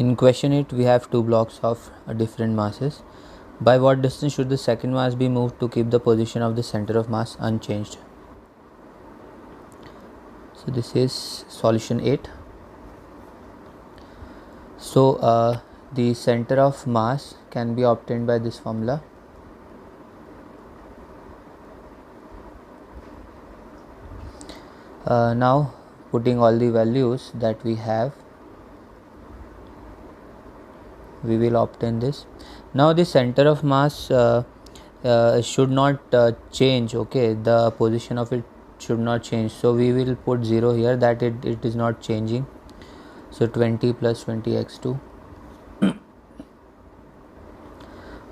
In question 8, we have two blocks of different masses. By what distance should the second mass be moved to keep the position of the center of mass unchanged? So this is solution 8. So the center of mass can be obtained by this formula. Now putting all the values that we have, we will obtain this. Now the center of mass should not change. Okay, the position of it should not change, so we will put 0 here, that it is not changing. So 20 plus 20x2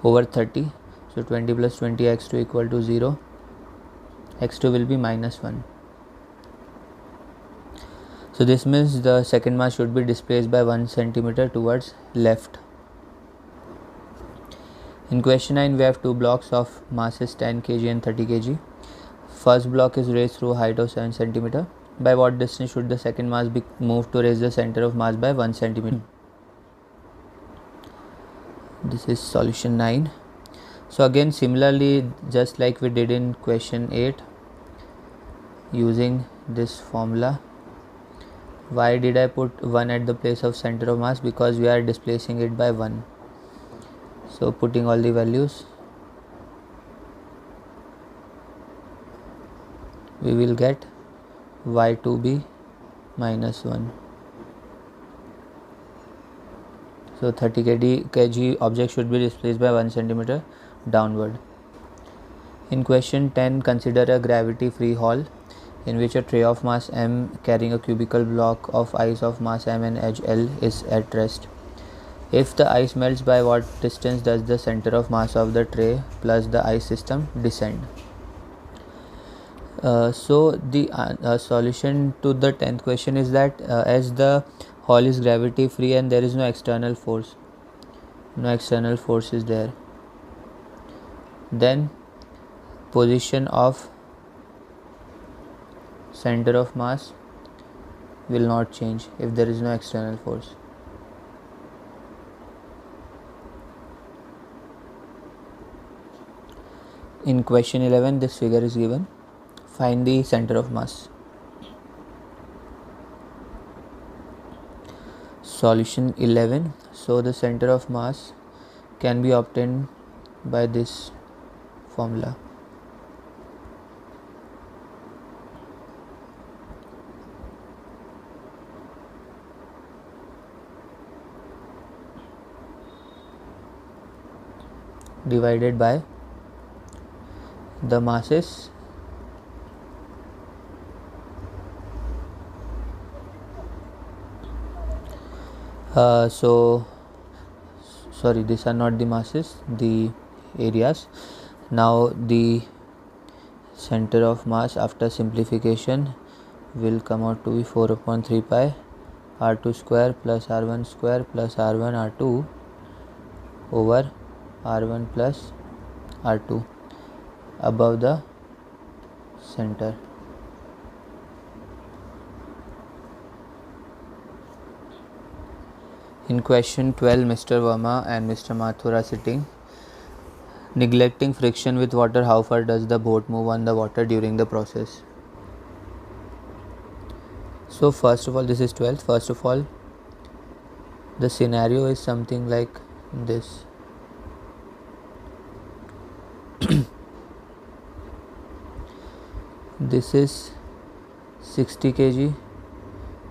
over 30. So 20 plus 20x2 equal to 0. x2 will be minus 1. So this means the second mass should be displaced by 1 centimeter towards left. In question 9, we have two blocks of masses 10 kg and 30 kg. First block is raised through a height of 7 centimeter. By what distance should the second mass be moved to raise the center of mass by 1 centimeter? This is solution 9. So again, similarly, just like we did in question 8, using this formula. Why did I put 1 at the place of center of mass? Because we are displacing it by 1. So putting all the values, we will get y2b minus 1. So 30 kg object should be displaced by 1 centimeter downward. In question 10, consider a gravity free hall in which a tray of mass m carrying a cubical block of ice of mass m and edge L is at rest. If the ice melts, by what distance does the center of mass of the tray plus the ice system descend? So the solution to the 10th question is that as the hall is gravity free and there is no external force is there, then position of center of mass will not change if there is no external force. In question 11, this figure is given. Find the center of mass. Solution 11. So the center of mass can be obtained by this formula. Divided by the masses sorry, these are not the masses, the areas. Now the center of mass after simplification will come out to be 4 upon 3 pi r2 square plus r1 square plus r1 r2 over r1 plus r2 above the center. In question 12, Mr. Verma and Mr. Mathur are sitting. Neglecting friction with water, how far does the boat move on the water during the process? So first of all, this is 12th. First of all, the scenario is something like this. This is 60 kg,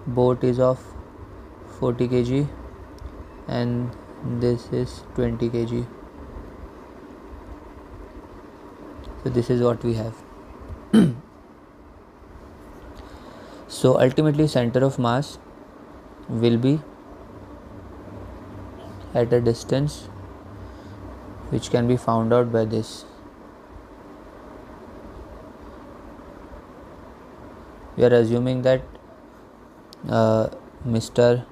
boat is of 40 kg, and this is 20 kg. So this is what we have. So ultimately center of mass will be at a distance which can be found out by this. We are assuming that Mr.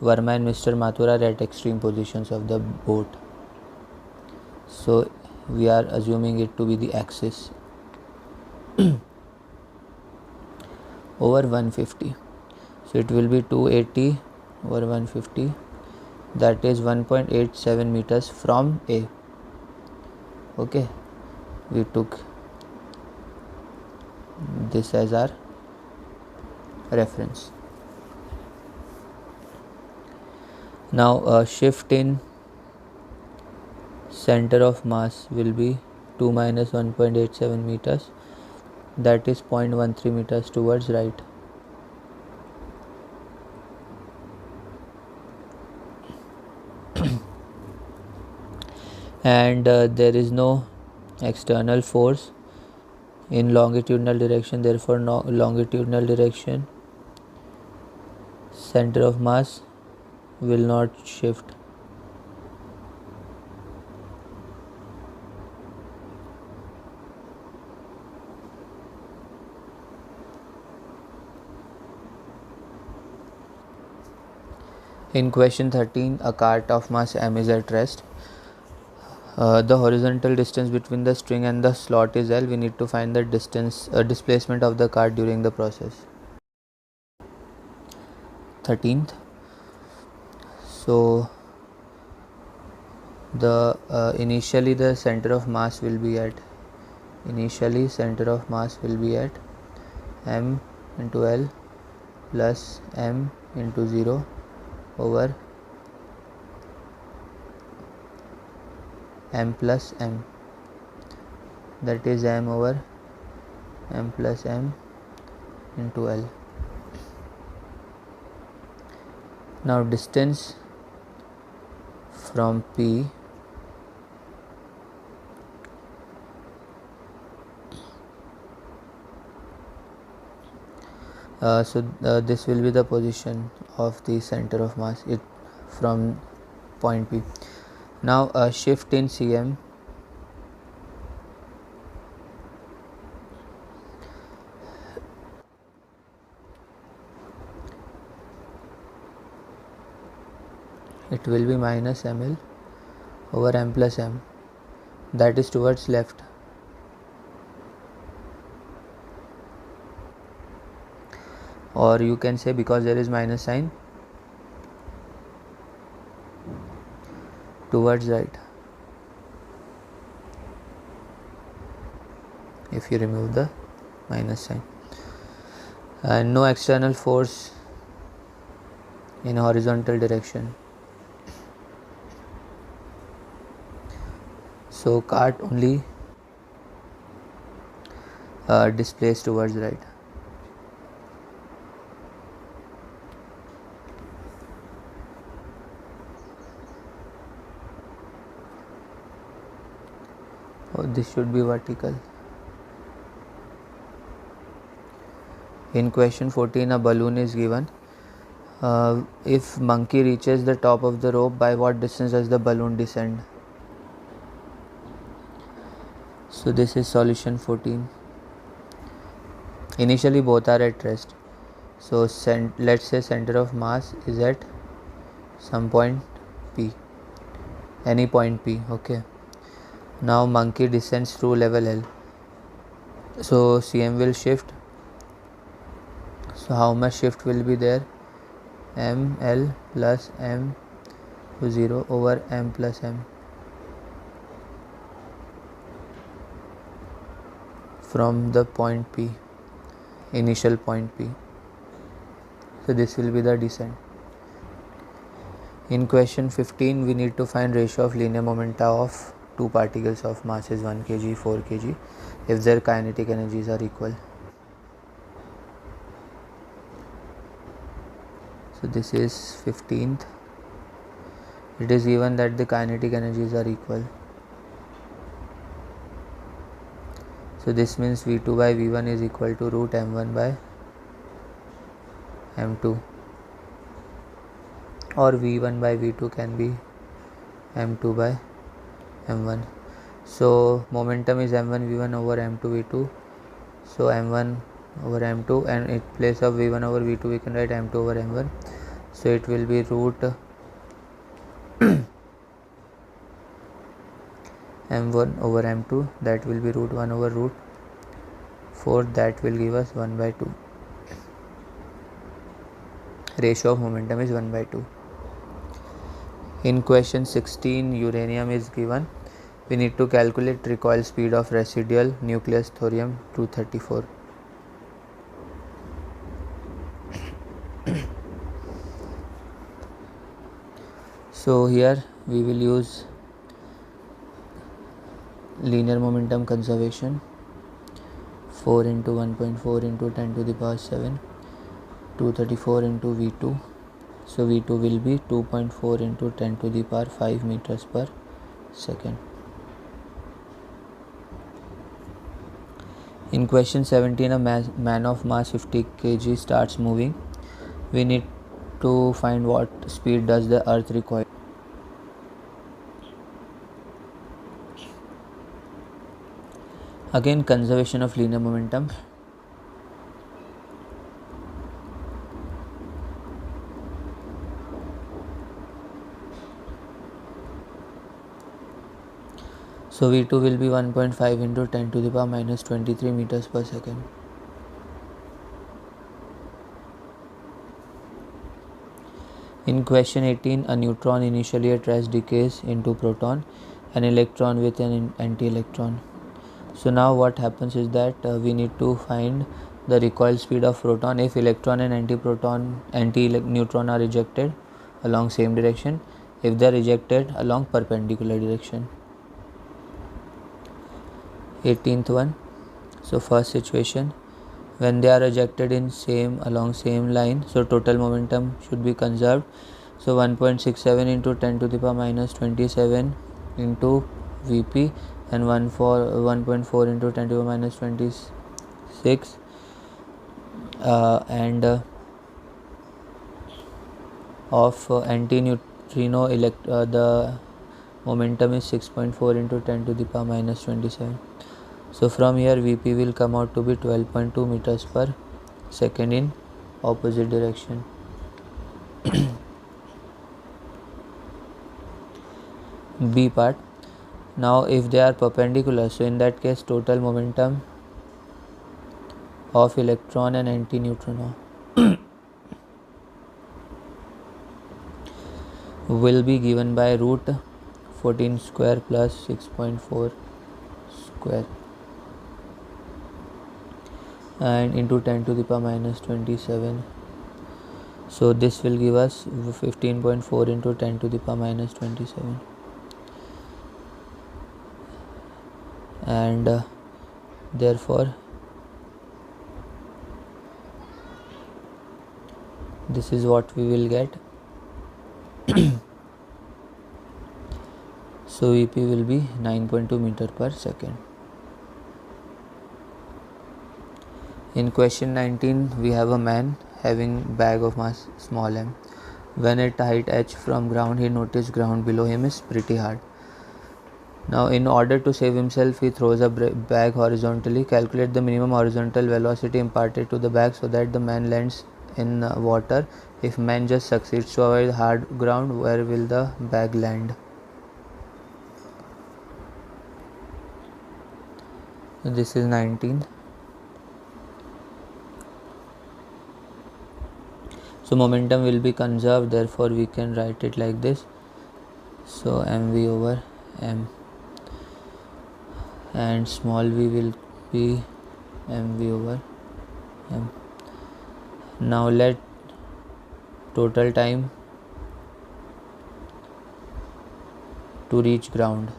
Verma and Mr. Mathur are at extreme positions of the boat. So we are assuming it to be the axis over 150. So it will be 280 over 150 that is 1.87 meters from A. Okay, we took this as our reference. Now a shift in center of mass will be 2 minus 1.87 meters, that is 0.13 meters towards right. And there is no external force in longitudinal direction, therefore no longitudinal direction center of mass will not shift. In question 13, a cart of mass m is at rest. The horizontal distance between the string and the slot is L. We need to find the displacement of the cart during the process. 13th. So the initially the center of mass will be at m into L plus m into 0 over m plus m, that is m over m plus m into L. Now distance from P this will be the position of the center of mass from point P. Now a shift in cm it will be minus ml over m plus m, that is towards left. Or you can say, because there is minus sign, towards right, if you remove the minus sign. And no external force in horizontal direction, so cart only displaced towards right. This should be vertical. In question 14, a balloon is given. If monkey reaches the top of the rope, by what distance does the balloon descend? So this is solution 14. Initially both are at rest. So let's say center of mass is at some point P, any point P. Okay. Now monkey descends through level L. So cm will shift. So how much shift will be there? ml plus m to 0 over m plus m from the point P, initial point P. So this will be the descent. In question 15, we need to find ratio of linear momenta of two particles of masses 1 kg, 4 kg if their kinetic energies are equal. So this is 15th. It is given that the kinetic energies are equal. So this means V2 by V1 is equal to root M1 by M2, or V1 by V2 can be M2 by M1. So momentum is M1 V1 over M2 V2. So M1 over M2, and in place of V1 over V2 we can write M2 over M1. So it will be root M1 over M2, that will be root 1 over root 4, that will give us 1 by 2. Ratio of momentum is 1 by 2. In question 16, uranium is given. We need to calculate recoil speed of residual nucleus thorium-234. So here we will use linear momentum conservation, 4 into 1.4 into 10 to the power 7, 234 into V2. So V2 will be 2.4 into 10 to the power 5 meters per second. In question 17, a man of mass 50 kg starts moving. We need to find what speed does the earth recoil. Again, conservation of linear momentum. So V2 will be 1.5 into 10 to the power minus 23 meters per second. In question 18, a neutron initially at rest decays into proton, an electron with an anti-electron. So now what happens is that we need to find the recoil speed of proton if electron and anti-neutron are rejected along same direction, if they are rejected along perpendicular direction. 18th one. So first situation, when they are ejected in along same line, so total momentum should be conserved. So 1.67 into 10 to the power minus 27 into Vp and 1.4 into 10 to the power minus 26 of anti-neutrino the momentum is 6.4 into 10 to the power minus 27. So from here Vp will come out to be 12.2 meters per second in opposite direction. B part. Now if they are perpendicular, so in that case total momentum of electron and anti-neutrino will be given by root 14 square plus 6.4 square and into 10 to the power minus 27. So this will give us 15.4 into 10 to the power minus 27. And therefore this is what we will get. So Vp will be 9.2 meter per second. In question 19, we have a man having bag of mass small m. When at height h from ground, he noticed ground below him is pretty hard. Now in order to save himself, he throws a bag horizontally. Calculate the minimum horizontal velocity imparted to the bag so that the man lands in water. If man just succeeds to avoid hard ground, where will the bag land? So this is 19. So momentum will be conserved, therefore we can write it like this. So mv over m, and small v will be mv over m. Now let total time to reach ground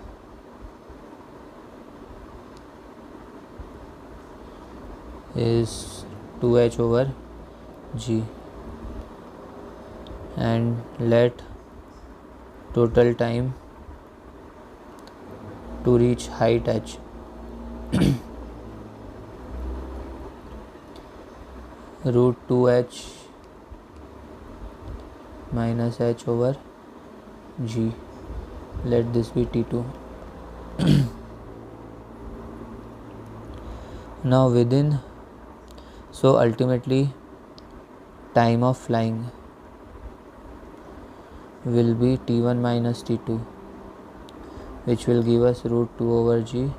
is 2h over g, and let total time to reach height h root 2h minus h over g. Let this be t2. Now within, so ultimately time of flying will be t1 minus t2, which will give us root 2 over g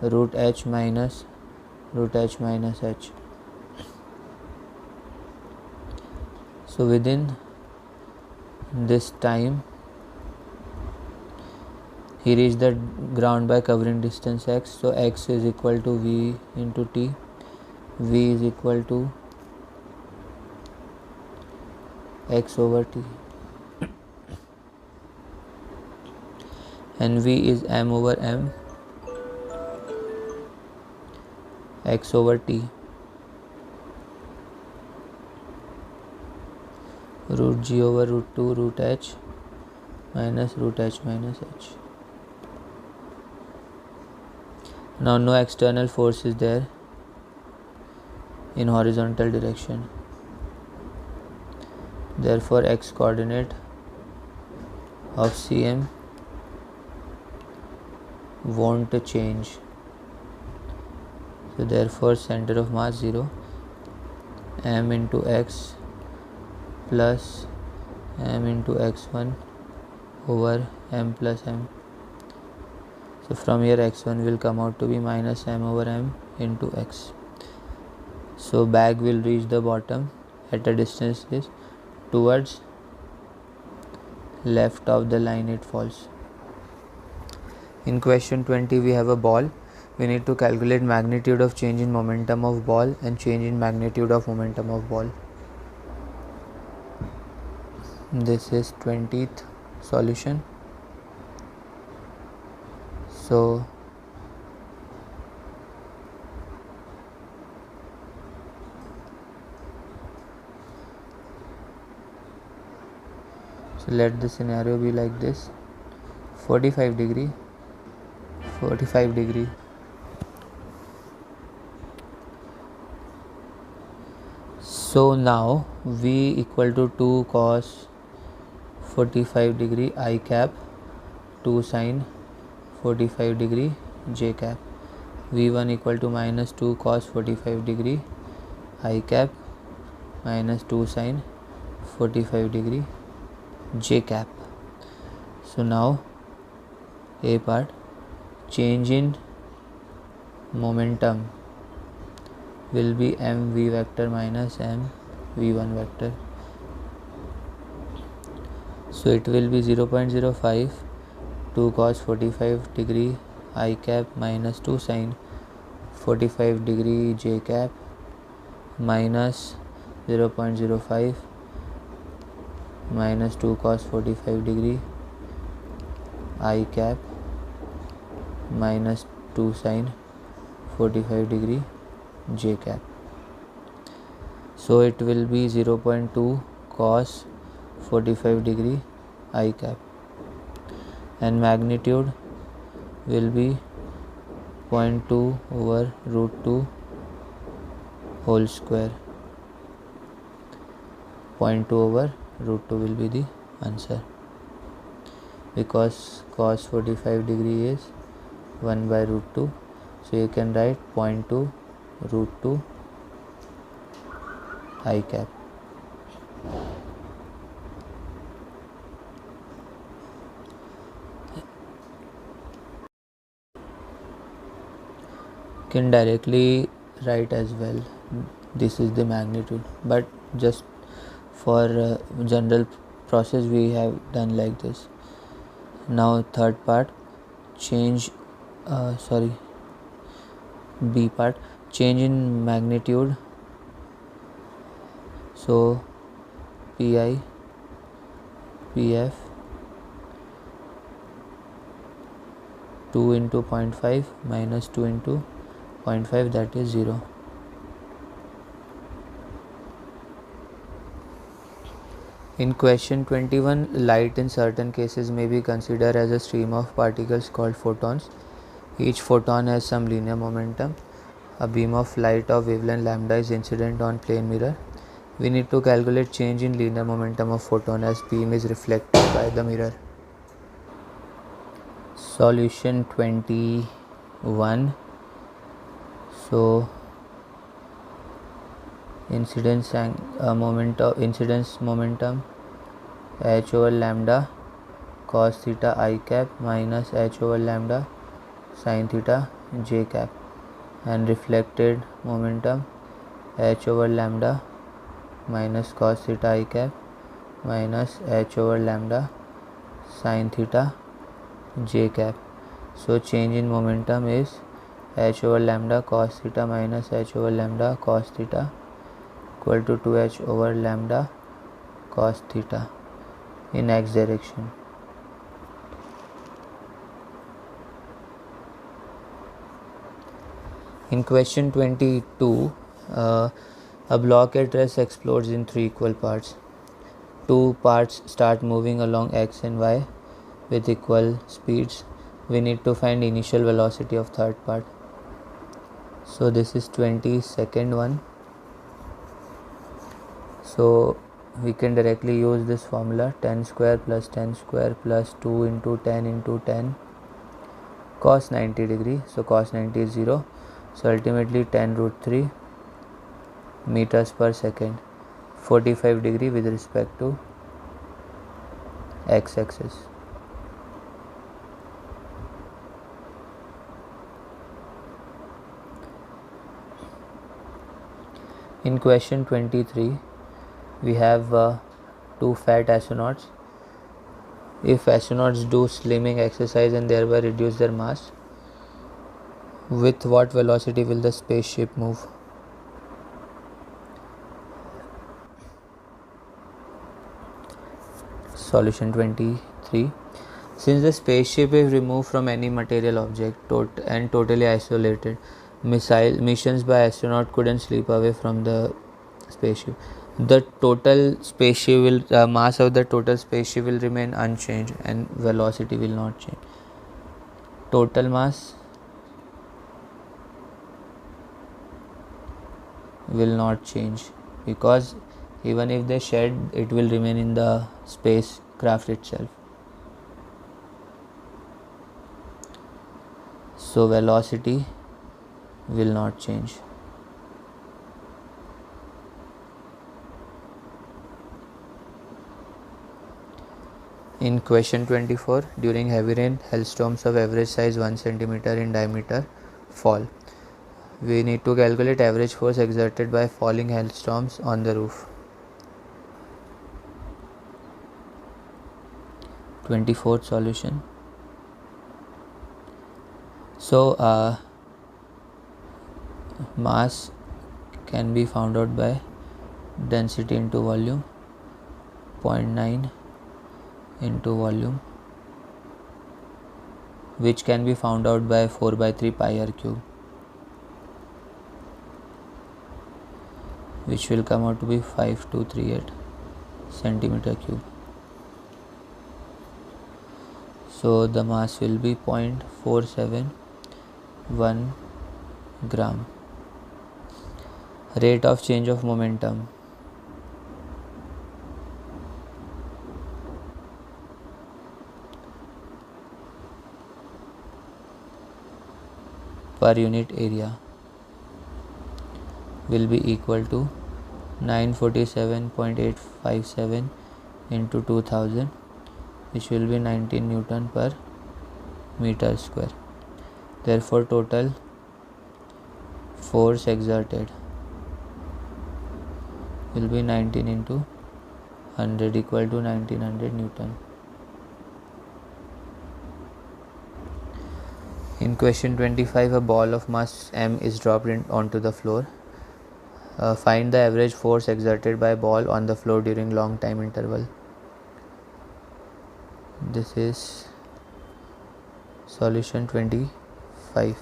root h minus h. So within this time He reached the ground by covering distance x, so x is equal to v into t. V is equal to x over t, and v is m over m x over t, root g over root 2 root h minus root h minus h. Now no external force is there in horizontal direction, therefore x coordinate of CM won't change. So therefore center of mass 0, m into x plus m into x1 over m plus m. So from here x1 will come out to be minus m over m into x. So bag will reach the bottom at a distance is towards left of the line it falls. In question 20 we have a ball. We need to calculate magnitude of change in momentum of ball and change in magnitude of momentum of ball. This is 20th solution. So let the scenario be like this: 45 degree. So now V equal to 2 cos 45 degree I cap 2 sin 45 degree j cap. V1 equal to minus 2 cos 45 degree I cap minus 2 sin 45 degree j cap. So now A part, change in momentum will be mv vector minus mv1 vector. So it will be 0.05 2 cos 45 degree I cap minus 2 sin 45 degree j cap minus 0.05 minus 2 cos 45 degree I cap minus 2 sin 45 degree j cap. So it will be 0.2 cos 45 degree I cap, and magnitude will be 0.2 over root 2 whole square. 0.2 over root 2 will be the answer, because cos 45 degree is 1 by root 2. So you can write 0.2 root 2 I cap. Can directly write as well, this is the magnitude, but just for general process we have done like this. Now third part, B part, change in magnitude. So Pi Pf 2 into 0.5 minus 2 into 0.5, that is 0. In question 21, light in certain cases may be considered as a stream of particles called photons. Each photon has some linear momentum. A beam of light of wavelength lambda is incident on plane mirror. We need to calculate change in linear momentum of photon as beam is reflected by the mirror. Solution 21. So incidence momentum h over lambda cos theta I cap minus h over lambda sin theta j cap, and reflected momentum h over lambda minus cos theta I cap minus h over lambda sin theta j cap. So change in momentum is h over lambda cos theta minus h over lambda cos theta equal to 2h over lambda cos theta in x direction. In question 22, a block at rest explodes in 3 equal parts. 2 parts start moving along x and y with equal speeds. We need to find initial velocity of third part. So this is 22nd one. So we can directly use this formula, 10 square plus 10 square plus 2 into 10 cos 90 degree. So cos 90 is 0. So ultimately 10 root 3 meters per second, 45 degree with respect to x axis. In question 23, we have 2 fat astronauts. If astronauts do slimming exercise and thereby reduce their mass, with what velocity will the spaceship move? Solution 23. Since the spaceship is removed from any material object and totally isolated, missions by astronaut couldn't slip away from the spaceship. The total spaceship mass of the total spaceship will remain unchanged and velocity will not change. Total mass will not change because even if they shed, it will remain in the spacecraft itself. So velocity will not change. In question 24, during heavy rain, hailstones of average size 1 cm in diameter fall. We need to calculate average force exerted by falling hailstones on the roof. 24th solution. So mass can be found out by density into volume, 0.9 into volume, which can be found out by 4 by 3 pi r cube, which will come out to be 5238 centimeter cube. So the mass will be 0.471 gram. Rate of change of momentum. Per unit area will be equal to 947.857 into 2000, which will be 19 Newton per meter square. Therefore total force exerted will be 19 into 100 equal to 1900 Newton. In question 25, a ball of mass m is dropped onto the floor. Find the average force exerted by ball on the floor during long time interval. This is solution 25.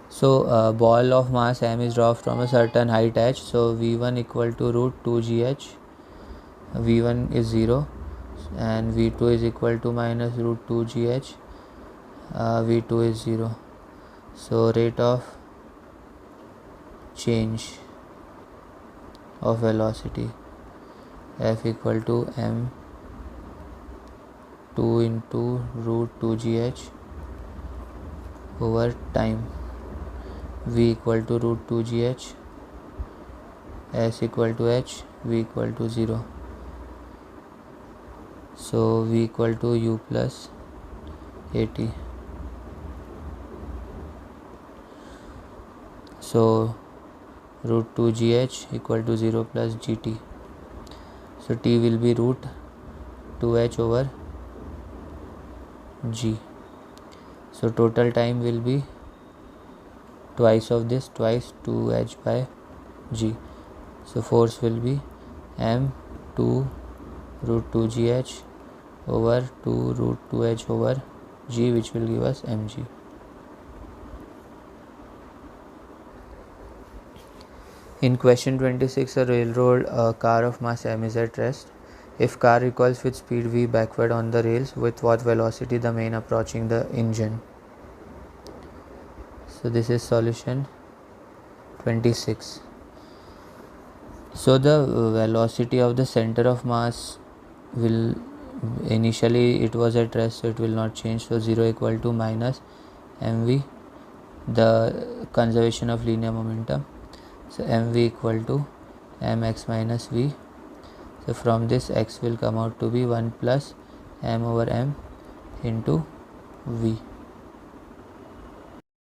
So ball of mass m is dropped from a certain height h. So v1 equal to root 2gh. v1 is 0 and v2 is equal to minus root 2gh. v2 is 0. So rate of change of velocity f equal to m2 into root 2gh over time, v equal to root 2gh, s equal to h, v equal to 0. So v equal to u plus 80. So root 2gh equal to 0 plus gt. So t will be root 2h over g. So total time will be twice of this, twice 2h by g. So force will be m 2 root 2gh over 2 root 2h over g, which will give us mg. In question 26, a railroad car of mass m is at rest. If car recoils with speed v backward on the rails, with what velocity the main approaching the engine? So this is solution 26. So the velocity of the center of mass will, initially it was at rest, so it will not change. So 0 equal to minus mv, the conservation of linear momentum. So mv equal to mx minus v. So from this x will come out to be 1 plus m over m into v.